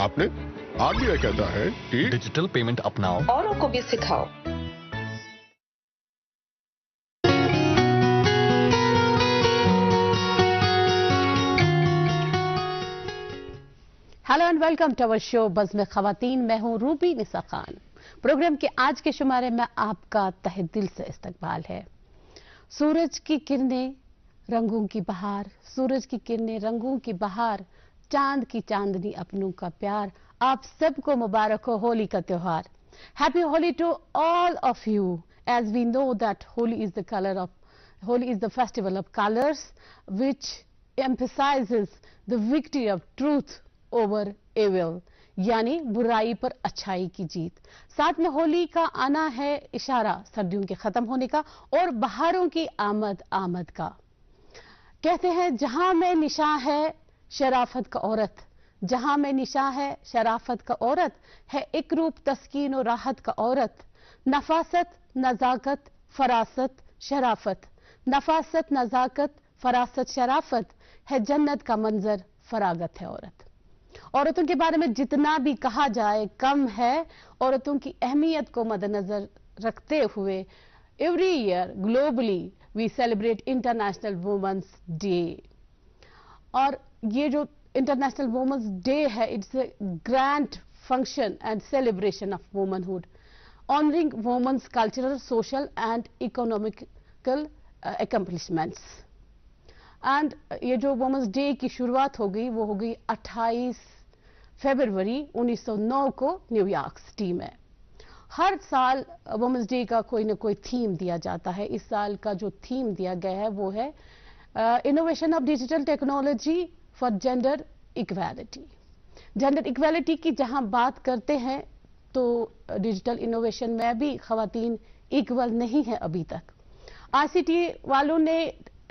आपने? आरबीआई कहता है कि डिजिटल पेमेंट अपनाओ, औरों को भी सिखाओ। Hello and welcome to our show Bazm Khawateen. मैं हूं रूबी निसा खान। प्रोग्राम के आज के शुमारे में आपका तहे दिल से इस्तकबाल है। सूरज की किरणें रंगों की बहार, सूरज की किरणें रंगों की बहार, चांद की चांदनी अपनों का प्यार, आप सबको मुबारक हो होली का त्योहार। Happy Holi to all of you, as we know that Holi is the festival of colours which emphasizes the victory of truth over evil, यानी बुराई पर अच्छाई की जीत। साथ में होली का आना है इशारा सर्दियों के खत्म होने का और बहारों की आमद का। कहते हैं जहां में निशां है शराफत का औरत, जहां में निशां है शराफत का औरत, है एक रूप तस्कीन और राहत का औरत। नफासत नजाकत फरासत शराफत, नफासत नजाकत फरासत शराफत, है जन्नत का मंजर फरागत है औरत। औरतों के बारे में जितना भी कहा जाए कम है। औरतों की अहमियत को मद्देनजर रखते हुए every year globally we celebrate international women's day. और ये जो इंटरनेशनल वुमेन्स डे है, it's a grand function and celebration of womanhood, honouring women's cultural, social and economical accomplishments. And ये जो वुमेन्स डे की शुरुआत हो गई वो हो गई 28 फरवरी 1909 को न्यूयॉर्क सिटी में। हर साल वुमेन्स डे का कोई ना कोई थीम दिया जाता है। इस साल का जो थीम दिया गया है वो है innovation of digital technology for gender equality. Gender equality की जहां बात करते हैं तो डिजिटल इनोवेशन में भी खवातीन इक्वल नहीं है अभी तक। आईसीटी वालों ने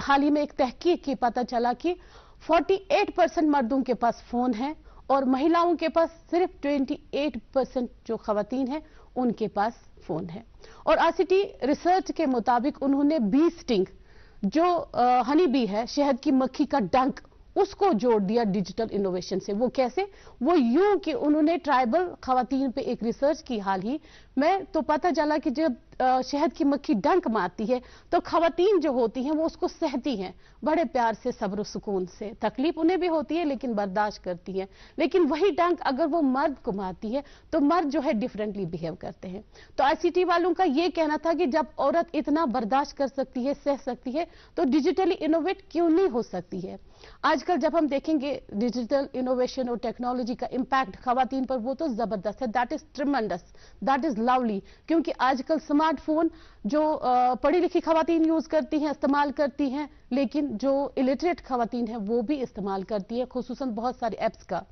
हाल ही में एक तहकीक की, पता चला कि 48% मर्दों के पास फोन है और महिलाओं के पास सिर्फ 28% जो खवातीन हैं उनके पास फोन है। और आईसीटी रिसर्च के मुताबिक उन्होंने बी स्टिंग, जो हनी बी है, शहद की मक्खी का डंक, उसको जोड़ दिया डिजिटल इनोवेशन से। वो कैसे? वो यूं कि उन्होंने ट्राइबल खवातीन पे एक रिसर्च की हाल ही में, तो पता चला कि जब शहद की मक्खी डंक मारती है तो खवातीन जो होती हैं वो उसको सहती हैं बड़े प्यार से, सब्र सुकून से। तकलीफ उन्हें भी होती है लेकिन बर्दाश्त करती हैं। लेकिन वही डंक अगर वो मर्द को मारती है तो मर्द जो है डिफरेंटली बिहेव करते हैं। तो आईसीटी वालों का ये कहना था कि जब औरत इतना बर्दाश्त कर सकती है, सह सकती है, तो डिजिटली इनोवेट क्यों नहीं हो सकती है। आजकल जब हम देखेंगे डिजिटल इनोवेशन और टेक्नोलॉजी का इंपैक्ट खवातीन पर, वो तो जबरदस्त है। That is tremendous, that is lovely. क्योंकि आजकल स्मार्टफोन जो पढ़ी लिखी खवातीन यूज करती हैं, इस्तेमाल करती हैं, लेकिन जो इलिटरेट खवातीन हैं वो भी इस्तेमाल करती है, खुसूसन बहुत सारे एप्स का।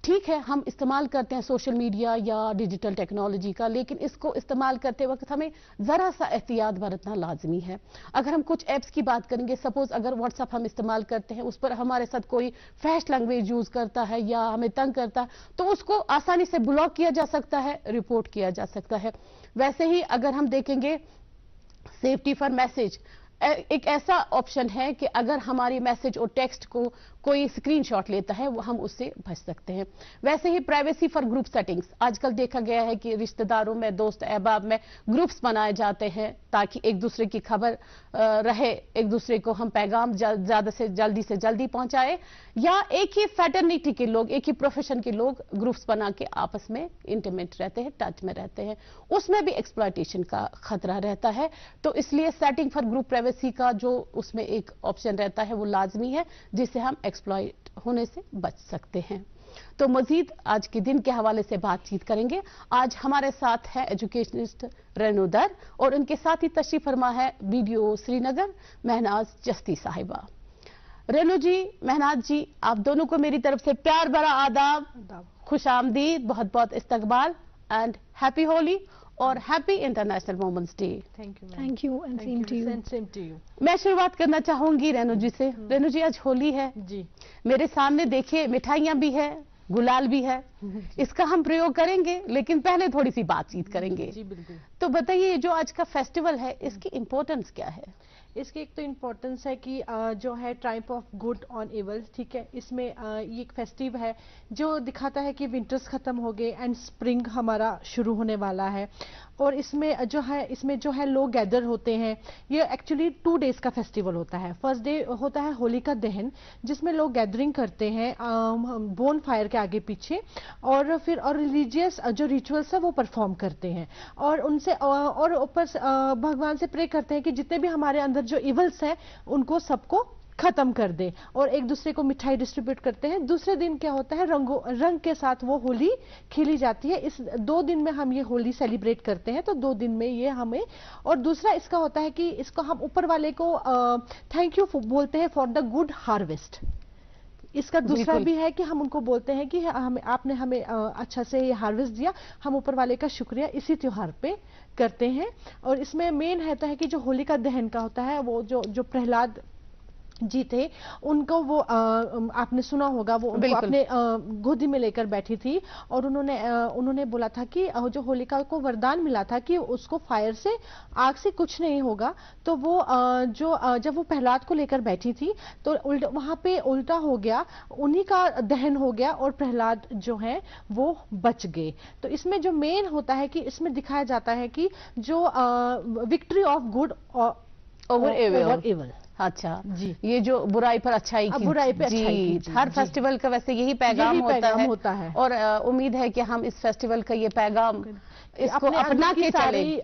ठीक है, हम इस्तेमाल करते हैं सोशल मीडिया या डिजिटल टेक्नोलॉजी का, लेकिन इसको इस्तेमाल करते वक्त हमें जरा सा एहतियात बरतना लाजमी है। अगर हम कुछ ऐप्स की बात करेंगे, सपोज अगर व्हाट्सएप हम इस्तेमाल करते हैं, उस पर हमारे साथ कोई फैश लैंग्वेज यूज करता है या हमें तंग करता है, तो उसको आसानी से ब्लॉक किया जा सकता है, रिपोर्ट किया जा सकता है। वैसे ही अगर हम देखेंगे सेफ्टी फॉर मैसेज, एक ऐसा ऑप्शन है कि अगर हमारी मैसेज और टेक्स्ट को कोई स्क्रीनशॉट लेता है वो हम उससे बच सकते हैं। वैसे ही प्राइवेसी फॉर ग्रुप सेटिंग्स, आजकल देखा गया है कि रिश्तेदारों में, दोस्त अहबाब में ग्रुप्स बनाए जाते हैं ताकि एक दूसरे की खबर रहे, एक दूसरे को हम पैगाम ज्यादा से जल्दी पहुंचाए, या एक ही फैटर्निटी के लोग, एक ही प्रोफेशन के लोग ग्रुप्स बना के आपस में इंटीमेट रहते हैं, टच में रहते हैं, उसमें भी एक्सप्लॉयटेशन का खतरा रहता है। तो इसलिए सेटिंग फॉर ग्रुप प्राइवेसी का जो उसमें एक ऑप्शन रहता है वो लाजमी है, जिससे हम एक्सप्लॉइट होने से बच सकते हैं। तो मजीद आज के दिन के हवाले से बातचीत करेंगे। आज हमारे साथ है एजुकेशनिस्ट रेनू दर और उनके साथ ही तशरीफ फरमा है बीडीओ श्रीनगर महनाज चस्ती साहिबा। रेनू जी, महनाज जी, आप दोनों को मेरी तरफ से प्यार भरा आदाब, खुश आमदीद, बहुत बहुत इस्तकबाल एंड हैप्पी होली और happy international women's day. Thank you and same to you. मैं शुरुआत करना चाहूंगी रेनू जी से। रेनू जी, आज होली है जी, मेरे सामने देखिए मिठाइयां भी है, गुलाल भी है, इसका हम प्रयोग करेंगे, लेकिन पहले थोड़ी सी बातचीत करेंगे। जी बिल्कुल। तो बताइए, जो आज का फेस्टिवल है इसकी इम्पोर्टेंस क्या है? इसकी एक तो इम्पोर्टेंस है कि जो है Triumph of good on evil, ठीक है। इसमें ये एक फेस्टिव है जो दिखाता है कि विंटर्स खत्म हो गए एंड स्प्रिंग हमारा शुरू होने वाला है। और इसमें जो है लोग गैदर होते हैं। ये एक्चुअली 2 डेज का फेस्टिवल होता है। फर्स्ट डे होता है होलिका दहन, जिसमें लोग गैदरिंग करते हैं बोन फायर के आगे पीछे, और फिर और रिलीजियस जो रिचुअल्स है वो परफॉर्म करते हैं, और उनसे और ऊपर भगवान से प्रे करते हैं कि जितने भी हमारे अंदर जो इवल्स हैं उनको सबको खत्म कर दे, और एक दूसरे को मिठाई डिस्ट्रीब्यूट करते हैं। दूसरे दिन क्या होता है, रंग के साथ वो होली खेली जाती है। इस 2 दिन में हम ये होली सेलिब्रेट करते हैं, तो 2 दिन में ये हमें। और दूसरा इसका होता है कि इसको हम ऊपर वाले को थैंक यू बोलते हैं फॉर द गुड हार्वेस्ट। इसका दूसरा भी है कि हम उनको बोलते हैं कि आपने हमें अच्छा से ये हार्वेस्ट दिया, हम ऊपर वाले का शुक्रिया इसी त्योहार पे करते हैं। और इसमें मेन रहता है कि जो होलिका दहन का होता है, वो जो प्रहलाद जी थे, उनको वो आपने सुना होगा, वो उनको अपने गोदी में लेकर बैठी थी, और उन्होंने बोला था कि जो होलिका को वरदान मिला था कि उसको फायर से, आग से कुछ नहीं होगा। तो वो जब वो प्रहलाद को लेकर बैठी थी तो वहां पे उल्टा हो गया, उन्हीं का दहन हो गया और प्रहलाद जो है वो बच गए। तो इसमें जो मेन होता है कि इसमें दिखाया जाता है कि जो victory of good over evil. अच्छा जी, ये जो बुराई पर अच्छाई की, बुराई पर अच्छाई की। हर फेस्टिवल का वैसे यही पैगाम होता है। और उम्मीद है कि हम इस फेस्टिवल का ये पैगाम इसको अपना के चले,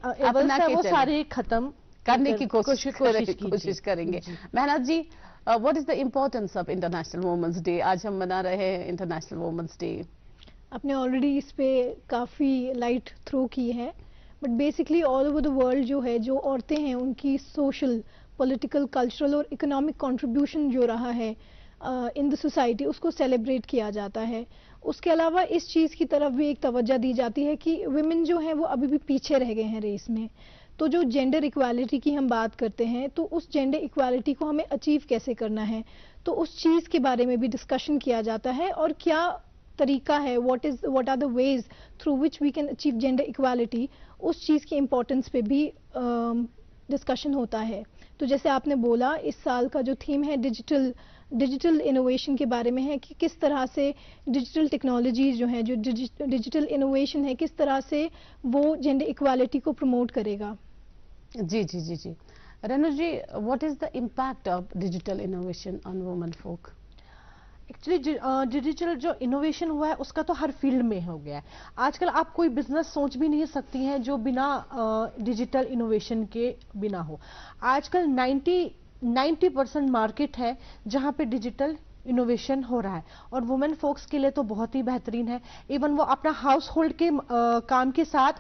वो सारे खत्म करने की कोशिश करेंगे। मेहनत जी, what is the importance of international women's day? आज हम मना रहे हैं इंटरनेशनल वुमेन्स डे। आपने ऑलरेडी इस पे काफी लाइट थ्रो की है, but basically all over the world जो है, जो औरतें हैं, उनकी सोशल, पॉलिटिकल, कल्चरल और इकोनॉमिक कंट्रीब्यूशन जो रहा है इन द सोसाइटी, उसको सेलिब्रेट किया जाता है। उसके अलावा इस चीज़ की तरफ भी एक तवज्जो दी जाती है कि वुमेन जो हैं वो अभी भी पीछे रह गए हैं रेस में। तो जो जेंडर इक्वालिटी की हम बात करते हैं, तो उस जेंडर इक्वालिटी को हमें अचीव कैसे करना है, तो उस चीज़ के बारे में भी डिस्कशन किया जाता है। और क्या तरीका है, what are the ways through which we can achieve gender equality, उस चीज़ की इम्पोर्टेंस पे भी डिस्कशन होता है। तो जैसे आपने बोला, इस साल का जो थीम है डिजिटल इनोवेशन के बारे में है कि किस तरह से डिजिटल टेक्नोलॉजी जो है, जो डिजिटल इनोवेशन है, किस तरह से वो जेंडर इक्वालिटी को प्रमोट करेगा। जी जी जी जी। Renu ji, what is the impact of digital innovation on women folk? Actually digital जो इनोवेशन हुआ है उसका तो हर फील्ड में हो गया है। आजकल आप कोई बिजनेस सोच भी नहीं सकती हैं जो बिना डिजिटल इनोवेशन के बिना हो। आजकल 90% मार्केट है जहां पे डिजिटल इनोवेशन हो रहा है, और वुमेन फोक्स के लिए तो बहुत ही बेहतरीन है। इवन वो अपना हाउस होल्ड के काम के साथ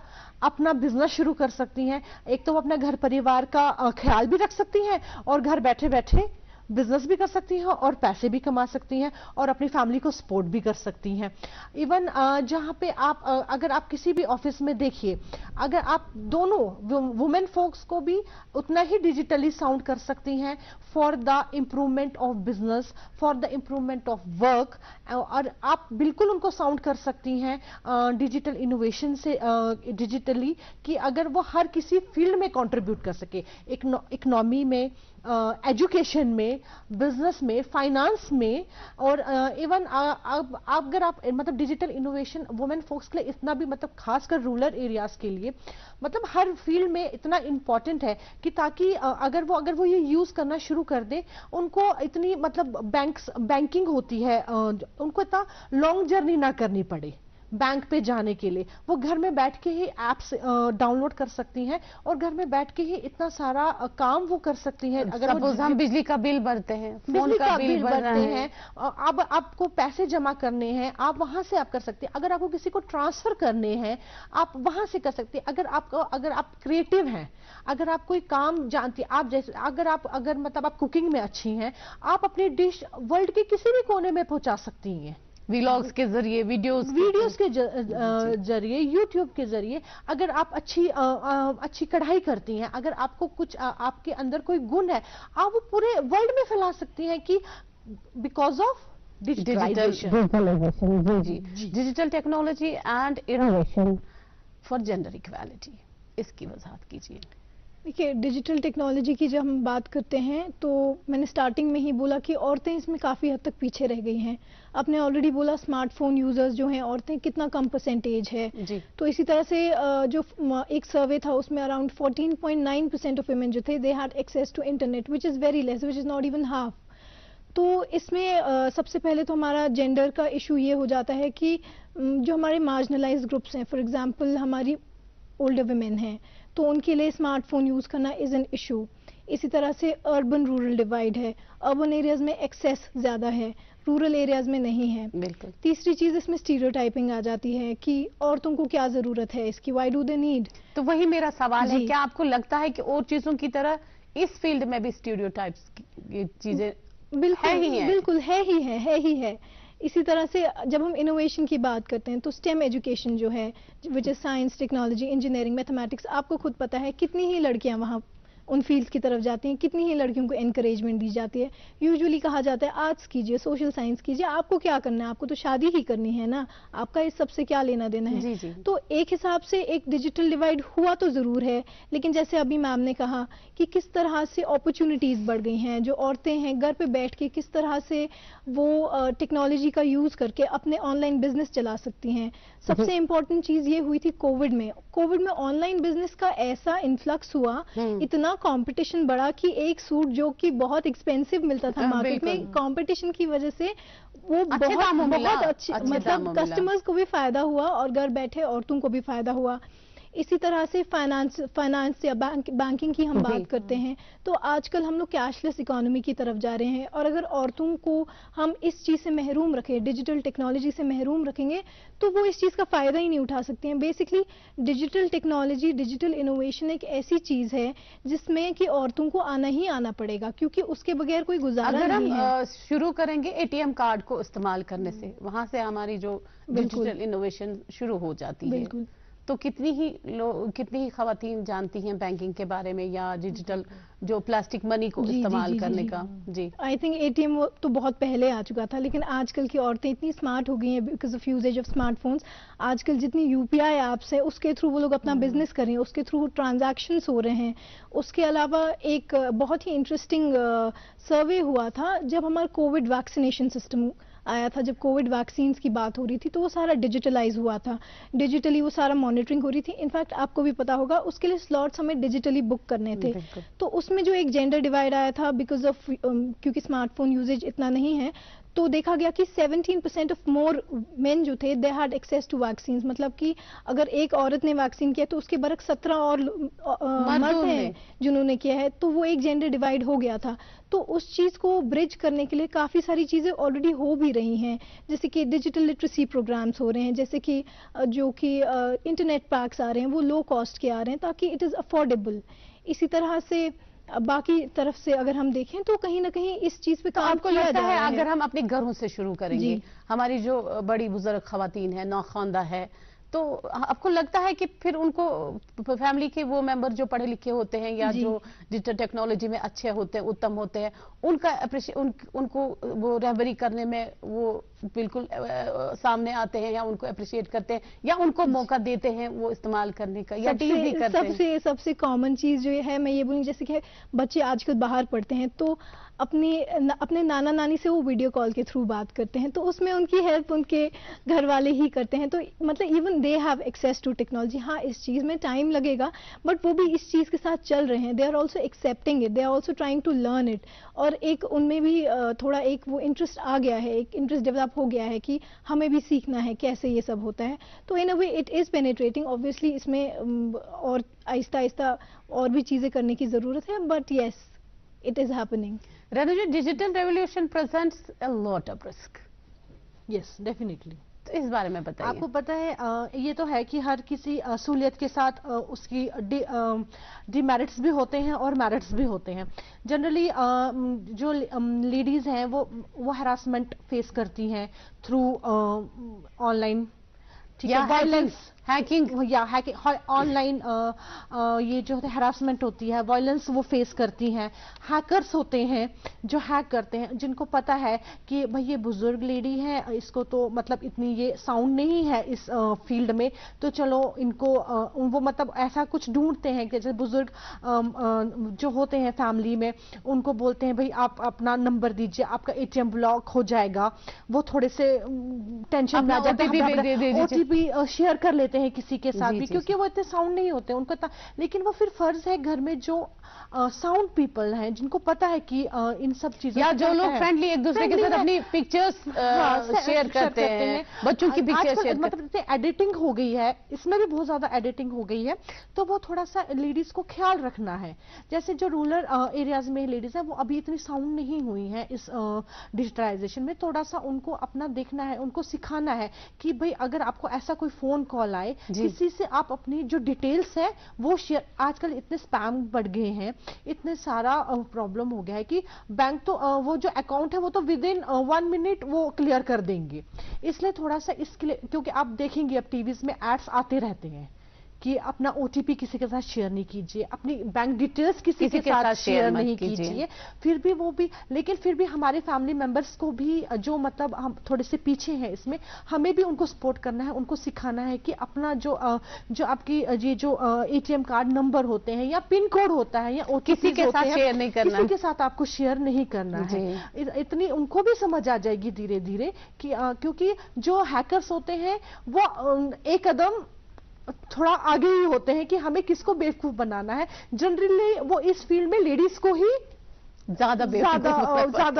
अपना बिजनेस शुरू कर सकती हैं। एक तो वो अपना घर परिवार का ख्याल भी रख सकती हैं, और घर बैठे बैठे बिजनेस भी कर सकती हैं और पैसे भी कमा सकती हैं, और अपनी फैमिली को सपोर्ट भी कर सकती हैं। इवन जहां पे आप अगर आप किसी भी ऑफिस में देखिए, अगर आप दोनों वुमेन फोक्स को भी उतना ही डिजिटली साउंड कर सकती हैं for the improvement of business, for the improvement of work, और आप बिल्कुल उनको साउंड कर सकती हैं डिजिटल इनोवेशन से डिजिटली, कि अगर वो हर किसी फील्ड में कंट्रीब्यूट कर सके, इकोनॉमी में, एजुकेशन में, बिजनेस में, फाइनेंस में, और इवन अगर आप मतलब डिजिटल इनोवेशन वुमेन फोक्स के लिए इतना भी, मतलब खासकर रूरल एरियाज के लिए, मतलब हर फील्ड में इतना इंपॉर्टेंट है कि ताकि अगर वो ये यूज करना शुरू कर दे, उनको इतनी मतलब बैंकिंग होती है, उनको इतना लॉन्ग जर्नी ना करनी पड़े बैंक पे जाने के लिए। वो घर में बैठ के ही एप्स डाउनलोड कर सकती हैं, और घर में बैठ के ही इतना सारा काम वो कर सकती हैं। अगर हम बिजली का बिल भरते हैं, फोन का बिल भरते हैं, अब आपको पैसे जमा करने हैं, आप वहां से आप कर सकते हैं। अगर आपको किसी को ट्रांसफर करने हैं, आप वहां से कर सकते हैं। अगर आप क्रिएटिव हैं, अगर आप कोई काम जानती हैं, आप जैसे अगर मतलब आप कुकिंग में अच्छी हैं, आप अपनी डिश वर्ल्ड के किसी भी कोने में पहुंचा सकती हैं, व्लॉग्स के जरिए, वीडियोस के जरिए, यूट्यूब के जरिए। अगर आप अच्छी कढ़ाई करती हैं, अगर आपको कुछ आपके अंदर कोई गुण है, आप वो पूरे वर्ल्ड में फैला सकती हैं कि बिकॉज ऑफ डिजिटलाइजेशन। जी, digital technology and innovation for gender equality, इसकी वजाहत कीजिए। देखिए, डिजिटल टेक्नोलॉजी की जब हम बात करते हैं तो मैंने स्टार्टिंग में ही बोला कि औरतें इसमें काफ़ी हद तक पीछे रह गई हैं। आपने ऑलरेडी बोला स्मार्टफोन यूजर्स जो हैं औरतें कितना कम परसेंटेज है जी। तो इसी तरह से जो एक सर्वे था उसमें अराउंड 14.9% ऑफ वुमेन जो थे they had access to internet which is very less, which is not even half. तो इसमें सबसे पहले तो हमारा जेंडर का इशू ये हो जाता है कि जो हमारे मार्जिनलाइज्ड ग्रुप्स हैं, फॉर एग्जांपल हमारी ओल्डर वुमेन हैं, तो उनके लिए स्मार्टफोन यूज़ करना इज़ एन इशू। इसी तरह से अर्बन रूरल डिवाइड है, अर्बन एरियाज़ में एक्सेस ज़्यादा है, रूरल एरियाज़ में नहीं है। बिल्कुल। तीसरी चीज़ इसमें स्टीरियोटाइपिंग आ जाती है कि औरतों को क्या ज़रूरत है इसकी, व्हाई डू दे नीड। तो वही मेरा सवाल है, जी। क्या आपको लगता है कि और चीजों की तरह इस फील्ड में भी स्टीरियोटाइप्स की चीजें बिल्कुल है ही है? बिल्कुल है ही है। इसी तरह से जब हम इनोवेशन की बात करते हैं तो स्टेम एजुकेशन जो है which is science, technology, engineering, mathematics, आपको खुद पता है कितनी ही लड़कियां वहाँ उन फील्ड्स की तरफ जाती हैं, कितनी ही लड़कियों को एनकरेजमेंट दी जाती है। यूजुअली कहा जाता है आर्ट्स कीजिए, सोशल साइंस कीजिए, आपको क्या करना है, आपको तो शादी ही करनी है ना, आपका इस सबसे क्या लेना देना है। जी जी। तो एक हिसाब से एक डिजिटल डिवाइड हुआ तो ज़रूर है, लेकिन जैसे अभी मैम ने कहा कि किस तरह से अपॉर्चुनिटीज़ बढ़ गई हैं, जो औरतें हैं घर पे बैठ के किस तरह से वो टेक्नोलॉजी का यूज़ करके अपने ऑनलाइन बिजनेस चला सकती हैं। सबसे इम्पोर्टेंट चीज़ ये हुई थी कोविड में ऑनलाइन बिजनेस का ऐसा इन्फ्लक्स हुआ, इतना कंपटीशन बढ़ा कि एक सूट जो कि बहुत एक्सपेंसिव मिलता था मार्केट में, कंपटीशन की वजह से वो बहुत अच्छे मतलब कस्टमर्स को भी फायदा हुआ और घर बैठे औरतों को भी फायदा हुआ। इसी तरह से फाइनेंस या बैंकिंग की हम बात करते हैं तो आजकल हम लोग कैशलेस इकोनॉमी की तरफ जा रहे हैं, और अगर औरतों को हम इस चीज़ से महरूम रखें, डिजिटल टेक्नोलॉजी से महरूम रखेंगे तो वो इस चीज़ का फ़ायदा ही नहीं उठा सकती हैं। Basically digital technology, digital innovation एक ऐसी चीज़ है जिसमें कि औरतों को आना ही आना पड़ेगा, क्योंकि उसके बगैर कोई गुजारा अगर नहीं है। हम शुरू करेंगे एटीएम कार्ड को इस्तेमाल करने से, वहां से हमारी जो डिजिटल इनोवेशन शुरू हो जाती है, बिल्कुल। तो कितनी ही खवातीन जानती हैं बैंकिंग के बारे में या डिजिटल जो प्लास्टिक मनी को इस्तेमाल करने का? जी, आई थिंक एटीएम तो बहुत पहले आ चुका था, लेकिन आजकल की औरतें इतनी स्मार्ट हो गई हैं because of usages of smartphones. आजकल जितनी यूपीआई ऐप्स है उसके थ्रू वो लोग अपना बिजनेस कर रहे हैं, उसके थ्रू ट्रांजैक्शंस हो रहे हैं। उसके अलावा एक बहुत ही इंटरेस्टिंग सर्वे हुआ था जब हमारा कोविड वैक्सीनेशन सिस्टम आया था, जब कोविड वैक्सीन की बात हो रही थी तो वो सारा डिजिटलाइज हुआ था, डिजिटली वो सारा मॉनिटरिंग हो रही थी। इनफैक्ट आपको भी पता होगा उसके लिए स्लॉट्स हमें डिजिटली बुक करने थे। तो उसमें जो एक जेंडर डिवाइड आया था बिकॉज ऑफ क्योंकि स्मार्टफोन यूजेज इतना नहीं है, तो देखा गया कि 17% ऑफ मोर मेन जो थे they had access to vaccine. मतलब कि अगर एक औरत ने वैक्सीन किया तो उसके बरक 17 और मर्द हैं जिन्होंने किया है, तो वो एक जेंडर डिवाइड हो गया था। तो उस चीज़ को ब्रिज करने के लिए काफ़ी सारी चीज़ें ऑलरेडी हो भी रही हैं, जैसे कि डिजिटल लिटरेसी प्रोग्राम्स हो रहे हैं, जैसे कि जो कि इंटरनेट पैक्स आ रहे हैं वो लो कॉस्ट के आ रहे हैं ताकि इट इज़ अफोर्डेबल। इसी तरह से बाकी तरफ से अगर हम देखें तो कहीं ना कहीं इस चीज पे काम आपको लगता है अगर हम अपने घरों से शुरू करेंगे, हमारी जो बड़ी बुजुर्ग खवातीन है, नौखानदा है, तो आपको लगता है कि फिर उनको फैमिली के वो मेंबर जो पढ़े लिखे होते हैं या जो डिजिटल टेक्नोलॉजी में अच्छे होते हैं, उत्तम होते हैं, उनका उनको वो रहबरी करने में वो बिल्कुल सामने आते हैं या उनको अप्रिशिएट करते हैं या उनको मौका देते हैं वो इस्तेमाल करने का, या टीज भी करते हैं? सबसे कॉमन चीज जो है मैं ये बोलूँ, जैसे कि बच्चे आजकल बाहर पढ़ते हैं तो अपने नाना नानी से वो वीडियो कॉल के थ्रू बात करते हैं, तो उसमें उनकी हेल्प उनके घर वाले ही करते हैं। तो मतलब even they have access to technology. हाँ, इस चीज़ में टाइम लगेगा बट वो भी इस चीज़ के साथ चल रहे हैं, they are also accepting it, they are also trying to learn it. और एक उनमें भी थोड़ा एक वो इंटरेस्ट आ गया है, एक इंटरेस्ट डेवलप हो गया है कि हमें भी सीखना है कैसे ये सब होता है। तो in a way it is penetrating. Obviously इसमें और आहिस्ता आहिस्ता और भी चीज़ें करने की ज़रूरत है, but yes it is happening. Renu, digital revolution presents a lot of risk. Yes, definitely. तो इस बारे में बताइए। आपको पता है ये तो है कि हर किसी सहूलियत के साथ उसकी डिमेरिट्स भी होते हैं और मेरिट्स भी होते हैं। जनरली जो लेडीज हैं वो हरासमेंट फेस करती हैं थ्रू ऑनलाइन, ठीक है, हैकिंग या हैकिंग, ऑनलाइन ये जो हरासमेंट होती है, वायलेंस वो फेस करती हैं। हैकर्स होते हैं जो हैक करते हैं, जिनको पता है कि भाई ये बुजुर्ग लेडी है, इसको तो मतलब इतनी ये साउंड नहीं है इस फील्ड में, तो चलो इनको वो मतलब ऐसा कुछ ढूंढते हैं कि जैसे बुजुर्ग जो होते हैं फैमिली में, उनको बोलते हैं भाई आप अपना नंबर दीजिए, आपका एटीएम ब्लॉक हो जाएगा। वो थोड़े से टेंशन में आ जाते हैं, ओटीपी शेयर कर लेते हैं किसी के साथ भी, क्योंकि वो इतने साउंड नहीं होते उनको लेकिन वो फिर फर्ज है घर में जो साउंड पीपल हैं, जिनको पता है कि इन सब चीजों या जो लोग फ्रेंडली एक दूसरे के साथ अपनी पिक्चर्स शेयर करते हैं, बच्चों की पिक्चर शेयर, मतलब इतनी एडिटिंग हो गई है, इसमें भी बहुत ज्यादा एडिटिंग हो गई है, तो वो थोड़ा सा लेडीज को ख्याल रखना है। जैसे जो रूरल एरियाज में लेडीज है, वो अभी इतनी साउंड नहीं हुई है इस डिजिटलाइजेशन में, थोड़ा सा उनको अपना देखना है, उनको सिखाना है कि भाई अगर आपको ऐसा कोई फोन कॉल आए, किसी से आप अपनी जो डिटेल्स है वो शेयर, आजकल इतने स्पैम बढ़ गए हैं, इतने सारा प्रॉब्लम हो गया है कि बैंक तो वो जो अकाउंट है वो तो विद इन 1 मिनट वो क्लियर कर देंगे। इसलिए थोड़ा सा इसके लिए, क्योंकि आप देखेंगे अब टीवीज में एड्स आते रहते हैं कि अपना ओटीपी किसी के साथ शेयर नहीं कीजिए, अपनी बैंक डिटेल्स किसी के साथ शेयर नहीं कीजिए। फिर भी वो भी, लेकिन फिर भी हमारे फैमिली मेंबर्स को भी जो मतलब हम थोड़े से पीछे हैं इसमें, हमें भी उनको सपोर्ट करना है, उनको सिखाना है कि अपना जो आपकी ये जो एटीएम कार्ड नंबर होते हैं या पिन कोड होता है या किसी के साथ शेयर नहीं करना, किसी के साथ आपको शेयर नहीं करना है। इतनी उनको भी समझ आ जाएगी धीरे धीरे कि क्योंकि जो हैकर्स होते हैं वो एक कदम थोड़ा आगे ही होते हैं कि हमें किसको बेवकूफ बनाना है। जनरली वो इस फील्ड में लेडीज को ही ज्यादा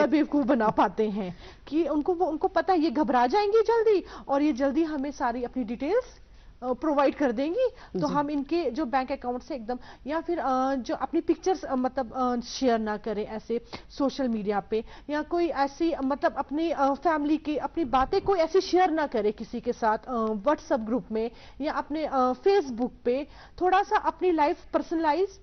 बेवकूफ बना पाते हैं कि उनको पता है ये घबरा जाएंगी जल्दी और ये जल्दी हमें सारी अपनी डिटेल्स प्रोवाइड कर देंगी, तो हम इनके जो बैंक अकाउंट से एकदम, या फिर जो अपनी पिक्चर्स मतलब शेयर ना करें ऐसे सोशल मीडिया पे, या कोई ऐसी मतलब अपनी फैमिली की अपनी बातें कोई ऐसी शेयर ना करे किसी के साथ व्हाट्सएप ग्रुप में या अपने फेसबुक पे। थोड़ा सा अपनी लाइफ पर्सनलाइज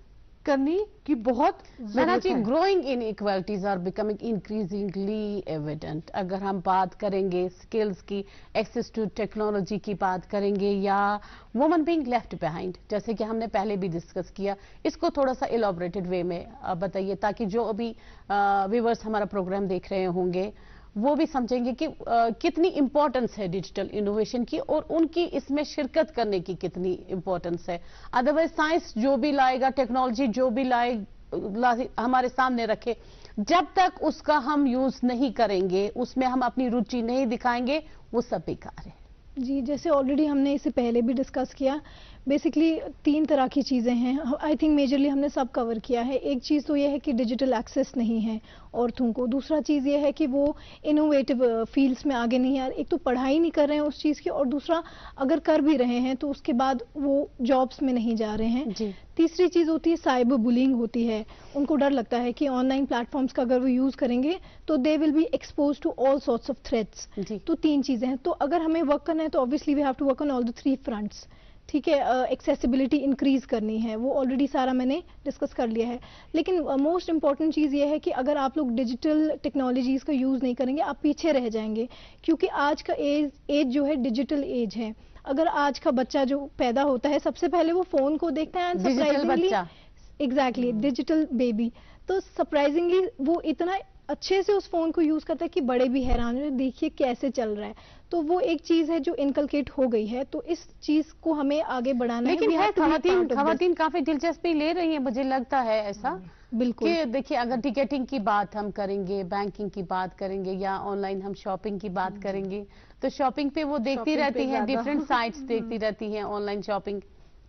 करनी की बहुत जरूरत है। Growing inequalities are becoming increasingly evident. अगर हम बात करेंगे स्किल्स की, एक्सेस टू टेक्नोलॉजी की बात करेंगे, या वुमन बीइंग लेफ्ट बिहाइंड, जैसे कि हमने पहले भी डिस्कस किया, इसको थोड़ा सा इलॉबरेटेड वे में बताइए ताकि जो अभी व्यूअर्स हमारा प्रोग्राम देख रहे होंगे वो भी समझेंगे कि कितनी इंपॉर्टेंस है डिजिटल इनोवेशन की और उनकी इसमें शिरकत करने की कितनी इंपॉर्टेंस है। अदरवाइज साइंस जो भी लाएगा, टेक्नोलॉजी जो भी हमारे सामने रखे, जब तक उसका हम यूज नहीं करेंगे, उसमें हम अपनी रुचि नहीं दिखाएंगे, वो सब बेकार है। जी, जैसे ऑलरेडी हमने इसे पहले भी डिस्कस किया, बेसिकली 3 तरह की चीज़ें हैं। आई थिंक मेजरली हमने सब कवर किया है। एक चीज़ तो ये है कि डिजिटल एक्सेस नहीं है औरतों को, दूसरा चीज़ ये है कि वो इनोवेटिव फील्ड्स में आगे नहीं आ रहे, एक तो पढ़ाई नहीं कर रहे हैं उस चीज़ की, और दूसरा अगर कर भी रहे हैं तो उसके बाद वो जॉब्स में नहीं जा रहे हैं। तीसरी चीज़ होती है साइबर बुलिंग होती है, उनको डर लगता है कि ऑनलाइन प्लेटफॉर्म्स का अगर वो यूज़ करेंगे तो they will be expose to all sorts of threats. तो 3 चीज़ें हैं। तो अगर हमें वर्क करना है तो obviously we have to work on all the 3 fronts. ठीक है, एक्सेसिबिलिटी इंक्रीज करनी है, वो ऑलरेडी सारा मैंने डिस्कस कर लिया है। लेकिन मोस्ट इंपॉर्टेंट चीज़ ये है कि अगर आप लोग डिजिटल टेक्नोलॉजीज का यूज़ नहीं करेंगे, आप पीछे रह जाएंगे, क्योंकि आज का एज जो है डिजिटल एज है। अगर आज का बच्चा जो पैदा होता है, सबसे पहले वो फोन को देखता है, एग्जैक्टली डिजिटल बेबी, तो सरप्राइजिंगली वो इतना अच्छे से उस फोन को यूज करता है कि बड़े भी हैरान है, देखिए कैसे चल रहा है। तो वो एक चीज है जो इनकलकेट हो गई है, तो इस चीज को हमें आगे बढ़ाना है। लेकिन खवातीन काफी दिलचस्पी ले रही है, मुझे लगता है ऐसा। बिल्कुल, कि देखिए अगर टिकटिंग की बात हम करेंगे, बैंकिंग की बात करेंगे, या ऑनलाइन हम शॉपिंग की बात करेंगे, तो शॉपिंग पे वो देखती रहती हैं, डिफरेंट साइट्स देखती रहती हैं ऑनलाइन शॉपिंग।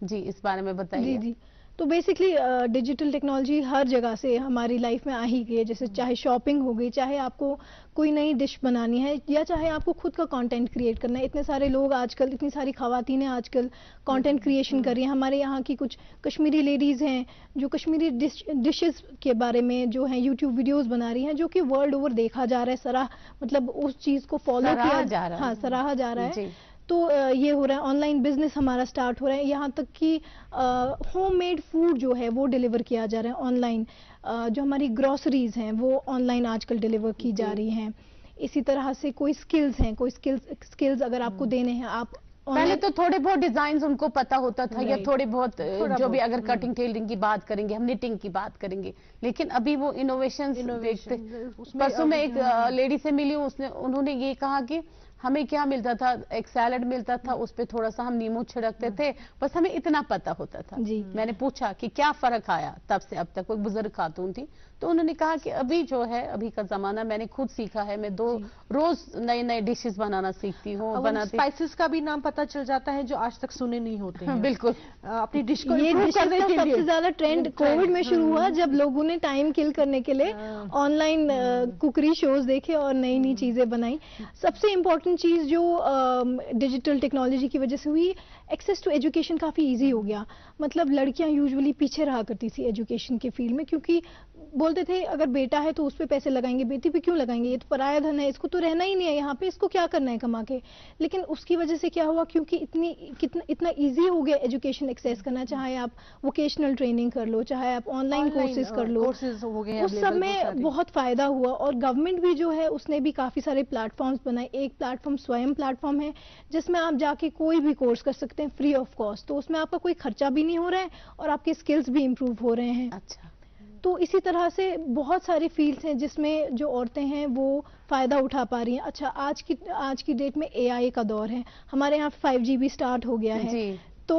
जी, इस बारे में बताइए। जी, तो बेसिकली डिजिटल टेक्नोलॉजी हर जगह से हमारी लाइफ में आ ही गई है। जैसे चाहे शॉपिंग हो गई, चाहे आपको कोई नई डिश बनानी है, या चाहे आपको खुद का कंटेंट क्रिएट करना है। इतने सारे लोग आजकल, इतनी सारी खवातीनें आजकल कंटेंट क्रिएशन कर रही हैं। हमारे यहाँ की कुछ कश्मीरी लेडीज़ हैं जो कश्मीरी डिशेस के बारे में जो है यूट्यूब वीडियोस बना रही हैं, जो कि वर्ल्ड ओवर देखा जा रहा है, मतलब उस चीज़ को फॉलो किया जा रहा है, सराहा जा रहा है। तो ये हो रहा है, ऑनलाइन बिजनेस हमारा स्टार्ट हो रहा है, यहाँ तक कि होममेड फूड जो है वो डिलीवर किया जा रहा है ऑनलाइन। जो हमारी ग्रोसरीज हैं वो ऑनलाइन आजकल डिलीवर की जा रही हैं। इसी तरह से कोई स्किल्स हैं, कोई स्किल्स अगर आपको देने हैं, आप पहले तो थोड़े बहुत डिजाइन उनको पता होता था या थोड़े बहुत जो भी, अगर कटिंग टेलरिंग की बात करेंगे, हम निटिंग की बात करेंगे, लेकिन अभी वो इनोवेशन देखते। परसों मैं एक लेडी से मिली, उन्होंने ये कहा कि हमें क्या मिलता था, एक सैलड मिलता था, उस पे थोड़ा सा हम नींबू छिड़कते थे, बस हमें इतना पता होता था। मैंने पूछा कि क्या फर्क आया तब से अब तक, कोई बुजुर्ग खातून थी, तो उन्होंने कहा कि अभी जो है, अभी का जमाना मैंने खुद सीखा है, मैं रोज नए नए डिशेस बनाना सीखती हूँ, बनाती। स्पाइसेस का भी नाम पता चल जाता है जो आज तक सुने नहीं होते हैं। बिल्कुल, अपनी डिश को ये improve करने के लिए सबसे ज्यादा ट्रेंड कोविड में शुरू हुआ, जब लोगों ने टाइम किल करने के लिए ऑनलाइन कुकरी शोज देखे और नई नई चीजें बनाई। सबसे इम्पोर्टेंट चीज जो डिजिटल टेक्नोलॉजी की वजह से हुई, एक्सेस टू एजुकेशन काफी इजी हो गया। मतलब लड़कियां यूजुअली पीछे रहा करती थी एजुकेशन के फील्ड में, क्योंकि बोलते थे अगर बेटा है तो उस पे पैसे लगाएंगे, बेटी पे क्यों लगाएंगे, ये तो पराया धन है, इसको तो रहना ही नहीं है यहाँ पे, इसको क्या करना है कमा के। लेकिन उसकी वजह से क्या हुआ, क्योंकि इतना इजी हो गया एजुकेशन एक्सेस करना, चाहे आप वोकेशनल ट्रेनिंग कर लो, चाहे आप ऑनलाइन कोर्सेज कर लो, उस सब में बहुत फायदा हुआ। और गवर्नमेंट भी जो है उसने भी काफी सारे प्लेटफॉर्म्स बनाए। एक प्लेटफॉर्म स्वयं प्लेटफॉर्म है जिसमें आप जाके कोई भी कोर्स कर सकते हैं फ्री ऑफ कॉस्ट, तो उसमें आपका कोई खर्चा भी नहीं हो रहा है और आपके स्किल्स भी इम्प्रूव हो रहे हैं। अच्छा, तो इसी तरह से बहुत सारे फील्ड्स हैं जिसमें जो औरतें हैं वो फायदा उठा पा रही हैं। अच्छा, आज की डेट में एआई का दौर है, हमारे यहाँ 5G भी स्टार्ट हो गया है जी। तो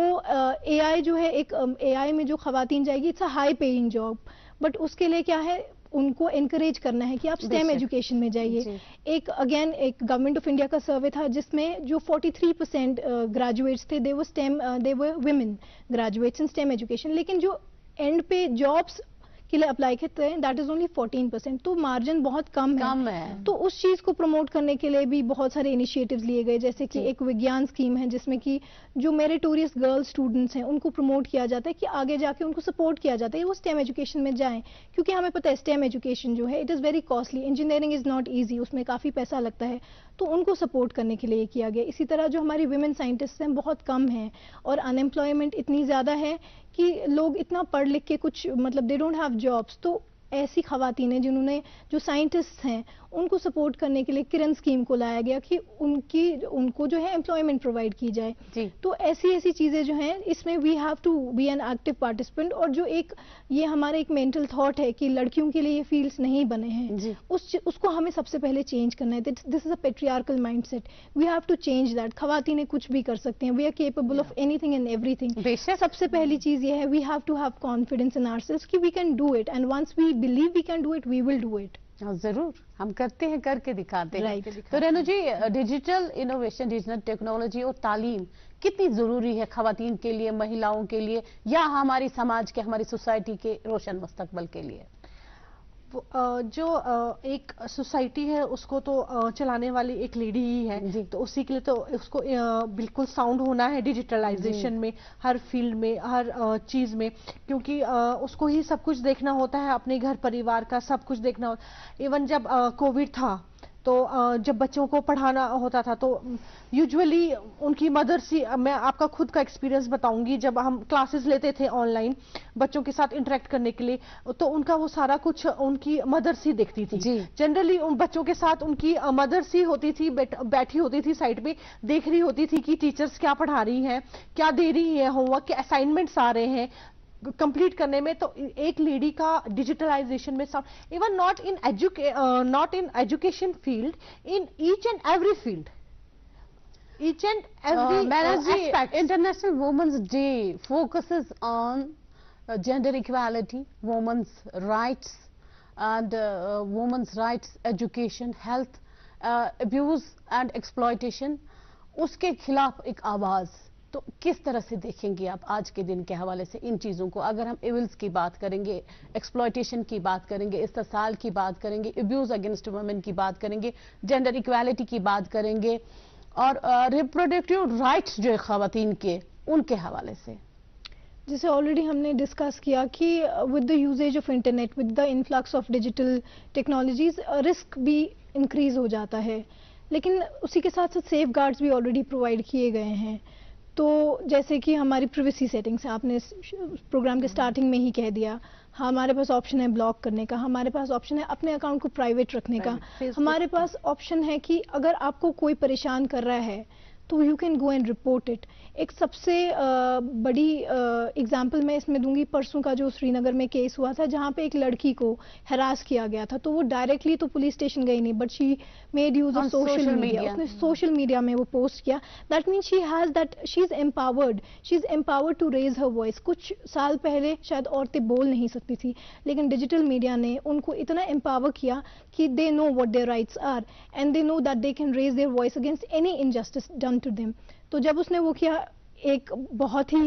एआई जो है, एक एआई में जो खवातीन जाएगी, it's a high paying job, but उसके लिए क्या है, उनको एनकरेज करना है कि आप स्टेम एजुकेशन में जाइए। एक गवर्नमेंट ऑफ इंडिया का सर्वे था जिसमें जो 43% ग्रेजुएट्स थे, they were women graduates in STEM education, लेकिन जो एंड पे जॉब्स के लिए अप्लाई करते हैं दैट इज ओनली 14%, तो मार्जिन बहुत कम है। तो उस चीज को प्रमोट करने के लिए भी बहुत सारे इनिशिएटिव्स लिए गए, जैसे कि एक विज्ञान स्कीम है जिसमें कि जो मेरिटोरियस गर्ल स्टूडेंट्स हैं उनको प्रमोट किया जाता है कि आगे जाके उनको सपोर्ट किया जाता है वो स्टेम एजुकेशन में जाएं, क्योंकि हमें पता है स्टेम एजुकेशन जो है it is very costly, engineering is not easy, उसमें काफी पैसा लगता है, तो उनको सपोर्ट करने के लिए किया गया। इसी तरह जो हमारी विमेन साइंटिस्ट हैं बहुत कम हैं और अनएम्प्लॉयमेंट इतनी ज्यादा है कि लोग इतना पढ़ लिख के कुछ मतलब दे डोंट हैव जॉब्स, तो ऐसी खवातीनें जिन्होंने जो साइंटिस्ट हैं उनको सपोर्ट करने के लिए किरण स्कीम को लाया गया कि उनको जो है एम्प्लॉयमेंट प्रोवाइड की जाए जी। तो ऐसी चीजें जो हैं इसमें we have to be an active participant. और जो ये हमारा एक मेंटल थॉट है कि लड़कियों के लिए ये फील्ड्स नहीं बने हैं, उसको हमें सबसे पहले चेंज करना है। This is a patriarchal mindset, we have to change that. खवातीनें कुछ भी कर सकते हैं, we are capable of anything and everything. सबसे पहली चीज ये है we have to have confidence in ourselves कि we can do it, and once we believe we can do it we will do it. जरूर हम करते हैं, करके दिखाते हैं। तो Renu ji, digital innovation, digital technology और तालीम कितनी जरूरी है खवातीन के लिए, महिलाओं के लिए, या हमारी समाज के, हमारी सोसाइटी के रोशन मुस्तकबल के लिए? जो एक सोसाइटी है उसको तो चलाने वाली एक लेडी ही है, तो उसी के लिए तो उसको बिल्कुल साउंड होना है डिजिटलाइजेशन में, हर फील्ड में, हर चीज में, क्योंकि उसको ही सब कुछ देखना होता है, अपने घर परिवार का सब कुछ देखना होता। इवन जब कोविड था तो जब बच्चों को पढ़ाना होता था तो यूजुअली उनकी मदर्स ही, मैं आपका खुद का एक्सपीरियंस बताऊंगी, जब हम क्लासेस लेते थे ऑनलाइन बच्चों के साथ इंटरेक्ट करने के लिए, तो उनका वो सारा कुछ उनकी मदर्स ही देखती थी। जनरली उन बच्चों के साथ उनकी मदर्स ही होती थी, बैठी होती थी साइड पे, देख रही होती थी कि टीचर्स क्या पढ़ा रही हैं, क्या दे रही है, होमवर्क के असाइनमेंट्स आ रहे हैं कंप्लीट करने में। तो एक लेडी का डिजिटलाइजेशन में even not in education field, in each and every field, each and every aspect. International women's day focuses on gender equality, women's rights and women's rights, education, health, abuse and exploitation, उसके खिलाफ एक आवाज। तो किस तरह से देखेंगे आप आज के दिन के हवाले से इन चीजों को? अगर हम इविल्स की बात करेंगे, एक्सप्लॉयटेशन की बात करेंगे, इस्तेसाल की बात करेंगे, अब्यूज अगेंस्ट वुमेन की बात करेंगे, जेंडर इक्वालिटी की बात करेंगे, और रिप्रोडक्टिव राइट्स जो है खवातीन के, उनके हवाले से, जैसे ऑलरेडी हमने डिस्कस किया कि with the usages of internet, with the influx of digital technologies, risk भी इंक्रीज हो जाता है, लेकिन उसी के साथ साथ सेफ गार्ड्स भी ऑलरेडी प्रोवाइड किए गए हैं। तो जैसे कि हमारी प्रिवेसी सेटिंग्स, आपने प्रोग्राम के स्टार्टिंग में ही कह दिया, हमारे पास ऑप्शन है ब्लॉक करने का, हमारे पास ऑप्शन है अपने अकाउंट को प्राइवेट रखने का, हमारे पास ऑप्शन है कि अगर आपको कोई परेशान कर रहा है तो you can go and report it. एक सबसे बड़ी एग्जांपल मैं इसमें दूंगी, परसों का जो श्रीनगर में केस हुआ था जहां पे एक लड़की को हरास किया गया था, तो वो डायरेक्टली तो पुलिस स्टेशन गई नहीं, but she made use of social media. उसने सोशल मीडिया में वो पोस्ट किया। That means she has that, she is empowered to raise her voice. कुछ साल पहले शायद औरतें बोल नहीं सकती थी, लेकिन डिजिटल मीडिया ने उनको इतना एम्पावर किया कि they know what their rights are and they know that they can raise their voice against any injustice done to them. तो जब उसने वो किया, एक बहुत ही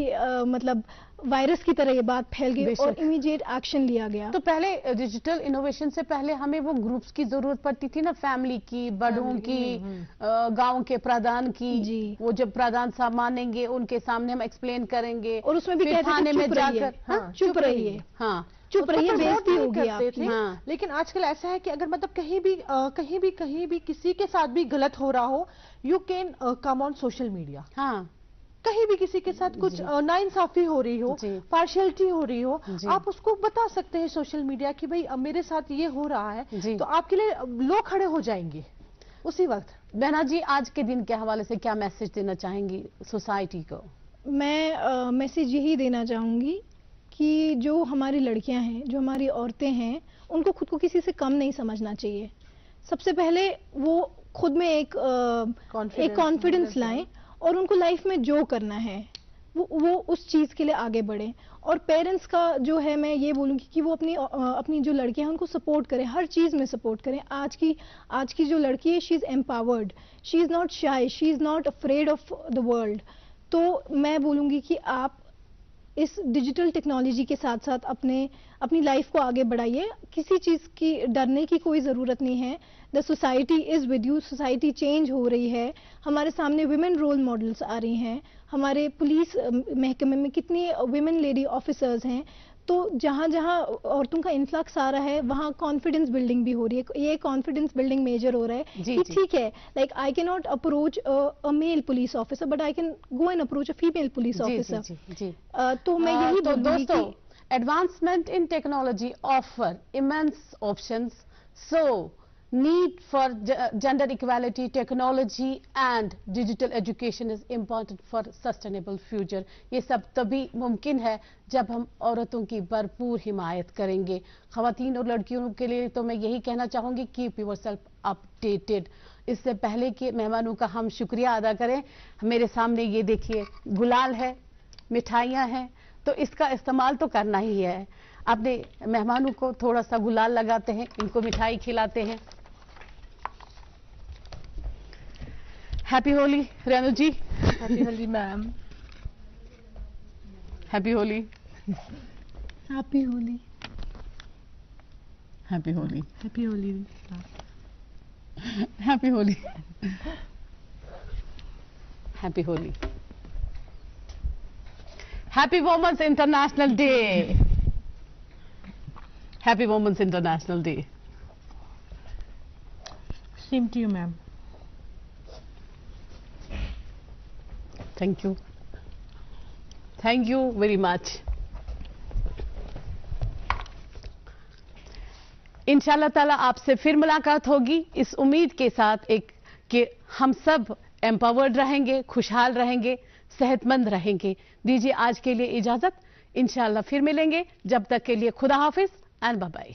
मतलब वायरस की तरह ये बात फैल गई और इमीडिएट एक्शन लिया गया। तो पहले डिजिटल इनोवेशन से पहले हमें वो ग्रुप्स की जरूरत पड़ती थी ना, फैमिली की, बड़ों की, गांव के प्रधान की जी। वो जब प्रधान साहब मानेंगे उनके सामने हम एक्सप्लेन करेंगे, और उसमें भी थाने में जाकर चुप रहिए, हाँ चुप रहिए, बेइज्जती होगी आपकी। हाँ। लेकिन आजकल ऐसा है कि अगर मतलब कहीं भी किसी के साथ भी गलत हो रहा हो, you can come on social media. हाँ, कहीं भी किसी के साथ कुछ नाइंसाफी हो रही हो, पार्शियलिटी हो रही हो, आप उसको बता सकते हैं सोशल मीडिया कि भाई अब मेरे साथ ये हो रहा है, तो आपके लिए लोग खड़े हो जाएंगे उसी वक्त। बहना जी, आज के दिन के हवाले से क्या मैसेज देना चाहेंगी सोसाइटी को? मैं मैसेज यही देना चाहूंगी कि जो हमारी लड़कियां हैं, जो हमारी औरतें हैं, उनको खुद को किसी से कम नहीं समझना चाहिए। सबसे पहले वो खुद में एक कॉन्फिडेंस लाएं और उनको लाइफ में जो करना है वो उस चीज के लिए आगे बढ़े। और पेरेंट्स का जो है, मैं ये बोलूंगी कि वो अपनी जो लड़कियां हैं उनको सपोर्ट करें, हर चीज में सपोर्ट करें। आज की जो लड़की है, she is empowered, she is not shy, she is not afraid of the world. तो मैं बोलूंगी कि आप इस डिजिटल टेक्नोलॉजी के साथ साथ अपनी लाइफ को आगे बढ़ाइए। किसी चीज की डरने की कोई जरूरत नहीं है। The society is with you, society change हो रही है। हमारे सामने विमेन रोल मॉडल्स आ रही हैं, हमारे पुलिस महकमे में कितनी विमेन लेडी ऑफिसर्स हैं। तो जहां जहां औरतों का इन्फ्लक्स आ रहा है, वहां कॉन्फिडेंस बिल्डिंग भी हो रही है। ये कॉन्फिडेंस बिल्डिंग मेजर हो रहा है कि ठीक है, like I can not approach a male police officer, but I can go and approach a female police officer. तो मैं यही बोलूंगी कि advancement in technology offer immense options, so need for gender equality, technology and digital education is important for sustainable future. ये सब तभी मुमकिन है जब हम औरतों की भरपूर हिमायत करेंगे। ख़वातीन और लड़कियों के लिए तो मैं यही कहना चाहूँगी, कीप योरसेल्फ अपडेटेड। इससे पहले कि मेहमानों का हम शुक्रिया अदा करें, मेरे सामने ये देखिए गुलाल है, मिठाइयाँ हैं, तो इसका इस्तेमाल तो करना ही है। अपने मेहमानों को थोड़ा सा गुलाल लगाते हैं, इनको मिठाई खिलाते हैं। Happy Holi Renu ji. Happy Holi ma'am. Happy Holi. Happy Holi. Happy Holi. Happy Holi. Happy Holi. Happy Holi. Happy Women's International Day. Happy Women's International Day. Same to you, ma'am. Thank you. Thank you very much. इंशाल्लाह ताला आपसे फिर मुलाकात होगी इस उम्मीद के साथ कि हम सब एम्पावर्ड रहेंगे, खुशहाल रहेंगे, सेहतमंद रहेंगे। दीजिए आज के लिए इजाजत, इंशाल्लाह फिर मिलेंगे। जब तक के लिए खुदा हाफिज एंड बाय बाय।